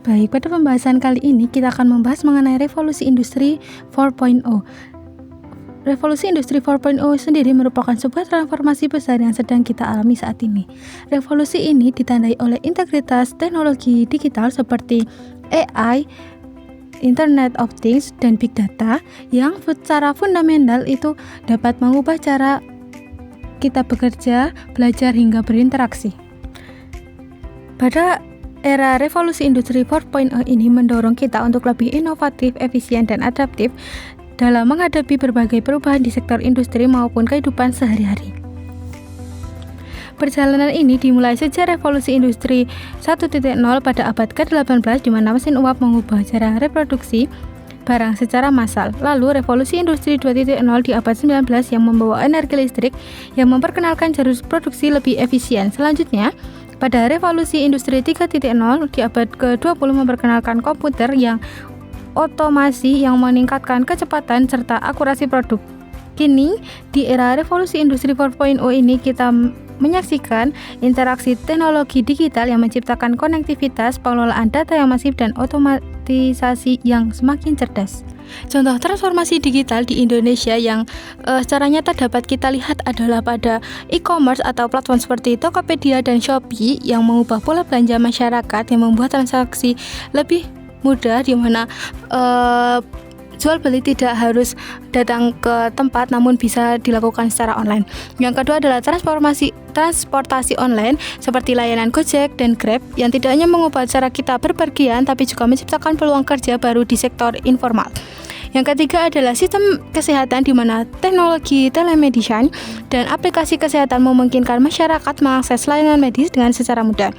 Baik, pada pembahasan kali ini kita akan membahas mengenai revolusi industri 4.0. Revolusi industri 4.0 sendiri merupakan sebuah transformasi besar yang sedang kita alami saat ini. Revolusi ini ditandai oleh integritas teknologi digital seperti AI, Internet of Things, dan Big Data yang secara fundamental itu dapat mengubah cara kita bekerja, belajar, hingga berinteraksi. Pada era revolusi industri 4.0 ini mendorong kita untuk lebih inovatif, efisien, dan adaptif dalam menghadapi berbagai perubahan di sektor industri maupun kehidupan sehari-hari. Perjalanan ini dimulai sejak revolusi industri 1.0 pada abad ke-18 di mana mesin uap mengubah cara reproduksi barang secara massal. Lalu revolusi industri 2.0 di abad 19 yang membawa energi listrik yang memperkenalkan jalur produksi lebih efisien. Selanjutnya, pada revolusi industri 3.0 di abad ke-20 memperkenalkan komputer yang otomasi yang meningkatkan kecepatan serta akurasi produk. Kini, di era revolusi industri 4.0 ini kita menyaksikan interaksi teknologi digital yang menciptakan konektivitas, pengelolaan data yang masif, dan otomatisasi yang semakin cerdas. Contoh transformasi digital di Indonesia yang secara nyata dapat kita lihat adalah pada e-commerce atau platform seperti Tokopedia dan Shopee yang mengubah pola belanja masyarakat yang membuat transaksi lebih mudah di mana jual beli tidak harus datang ke tempat namun bisa dilakukan secara online. Yang kedua adalah transportasi online seperti layanan Gojek dan Grab yang tidak hanya mengubah cara kita berpergian tapi juga menciptakan peluang kerja baru di sektor informal. Yang ketiga adalah sistem kesehatan di mana teknologi telemedicine dan aplikasi kesehatan memungkinkan masyarakat mengakses layanan medis dengan secara mudah.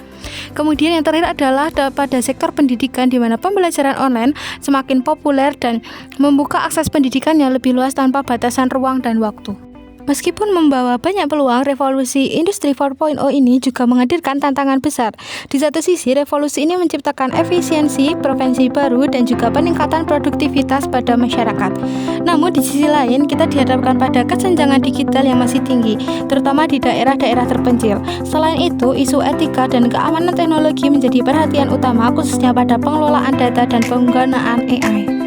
Kemudian yang terakhir adalah pada sektor pendidikan di mana pembelajaran online semakin populer dan membuka akses pendidikan yang lebih luas tanpa batasan ruang dan waktu. Meskipun membawa banyak peluang, revolusi industri 4.0 ini juga menghadirkan tantangan besar. Di satu sisi, revolusi ini menciptakan efisiensi, profesi baru, dan juga peningkatan produktivitas pada masyarakat. Namun di sisi lain, kita dihadapkan pada kesenjangan digital yang masih tinggi, terutama di daerah-daerah terpencil. Selain itu, isu etika dan keamanan teknologi menjadi perhatian utama, khususnya pada pengelolaan data dan penggunaan AI.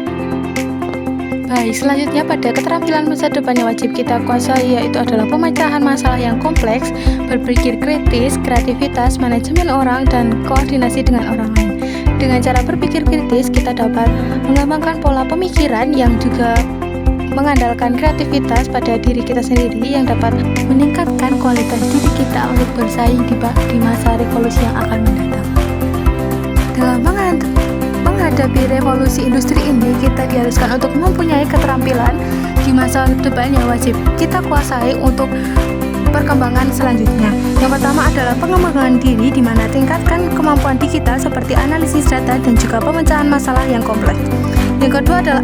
Baik, selanjutnya pada keterampilan masa depan yang wajib kita kuasai yaitu adalah pemecahan masalah yang kompleks, berpikir kritis, kreativitas, manajemen orang, dan koordinasi dengan orang lain. Dengan cara berpikir kritis, kita dapat mengembangkan pola pemikiran yang juga mengandalkan kreativitas pada diri kita sendiri yang dapat meningkatkan kualitas diri kita untuk bersaing di masa revolusi yang akan mendatang. Dalam menghadapi revolusi industri ini, kita diharuskan untuk mempunyai keterampilan di masa depan yang wajib kita kuasai untuk perkembangan selanjutnya. Yang pertama adalah pengembangan diri di mana tingkatkan kemampuan digital seperti analisis data dan juga pemecahan masalah yang kompleks. Yang kedua adalah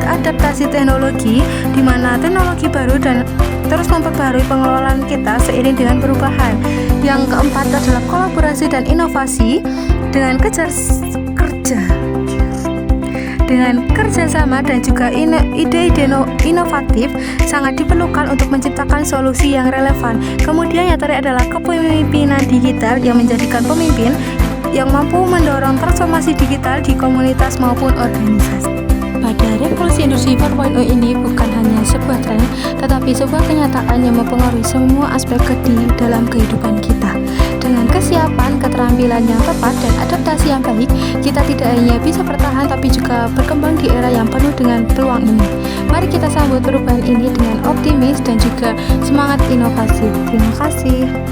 adaptasi teknologi di mana teknologi baru dan terus memperbarui pengelolaan kita seiring dengan perubahan. Yang keempat adalah kolaborasi dan inovasi dengan kerjasama dan juga ide-ide inovatif sangat diperlukan untuk menciptakan solusi yang relevan. Kemudian yang terakhir adalah kepemimpinan digital yang menjadikan pemimpin yang mampu mendorong transformasi digital di komunitas maupun organisasi. Pada revolusi industri 4.0 ini bukan hanya sebuah tren, tetapi sebuah kenyataan yang mempengaruhi semua aspek di dalam kehidupan kita. Dengan kesiapan, keterampilan yang tepat, dan adaptasi yang baik, kita tidak hanya bisa bertahan tapi juga berkembang di era yang penuh dengan peluang ini. Mari kita sambut perubahan ini dengan optimis dan juga semangat inovasi. Terima kasih.